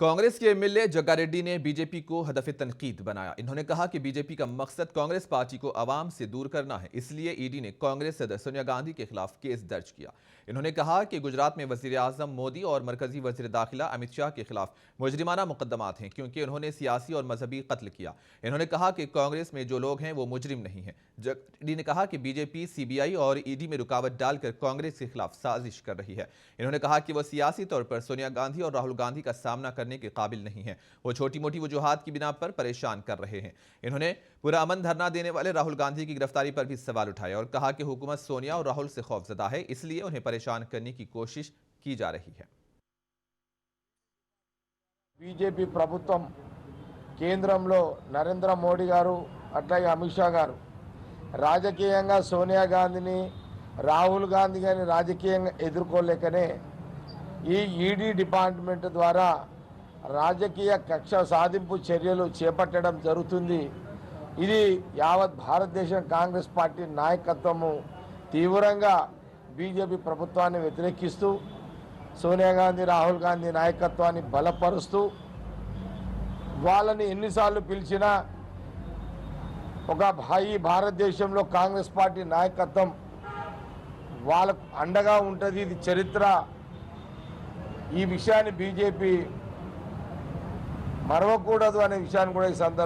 कांग्रेस के एमएलए जग्गा रेड्डी ने बीजेपी को हदफ तनकीद बनाया। इन्होंने कहा कि बीजेपी का मकसद कांग्रेस पार्टी को अवाम से दूर करना है, इसलिए ईडी ने कांग्रेस सदर सोनिया गांधी के खिलाफ केस दर्ज किया। इन्होंने कहा कि गुजरात में वजीर आजम मोदी और मरकजी वजीर दाखिला अमित शाह के खिलाफ मुजरिमाना मुकदमात हैं, क्योंकि उन्होंने सियासी और मजहबी कत्ल किया। इन्होंने कहा कि कांग्रेस में जो लोग हैं वो मुजरिम नहीं हैं। जग्गा रेड्डी ने कहा कि बीजेपी सीबीआई और ईडी में रुकावट डालकर कांग्रेस के खिलाफ साजिश कर रही है। इन्होंने कहा कि वह सियासी तौर पर सोनिया गांधी और राहुल गांधी का सामना करने के काबिल नहीं है, वो छोटी मोटी वजूहात की बिना पर परेशान कर रहे हैं। इन्होंने पूरा अमन धरना देने वाले राहुल गांधी की गिरफ्तारी पर भी सवाल उठाए और कहा कि हुकूमत सोनिया और राहुल से खौफजदा है, इसलिए उन्हें परेशान करने की कोशिश की जा रही है। बीजेपी प्रभुत्వం కేంద్రంలో నరేంద్ర మోడీ గారు అట్లాగే అమిత్ షా గారు రాజకీయంగా సోనియా గాంధీని రాహుల్ గాంధీ గారిని రాజకీయంగా ఎదుర్కోలేకనే ఈ ఈడీ డిపార్ట్మెంట్ ద్వారా రాజకీయ కక్ష సాధింపు చర్యలు చేపట్టడం జరుగుతుంది। ఇది యావత్ భారతదేశం కాంగ్రెస్ పార్టీ నాయకత్వము తీవ్రంగా బీజేపీ ప్రభుత్వాన్ని వ్యతిరేకిస్తూ సోనియా గాంధీ రాహుల్ గాంధీ నాయకత్వాన్ని బలపరుస్తూ వాళ్ళని ఎన్నిసార్లు పిలిచినా ఒక భారతదేశంలో కాంగ్రెస్ పార్టీ నాయకత్వం వాళ్ళకు అండగా ఉంటుంది, ఇది చరిత్ర। ఈ విషయాన్ని బీజేపీ మరవకూడదు అనే విషయాన్ని కూడా ఈ సందర్భంగా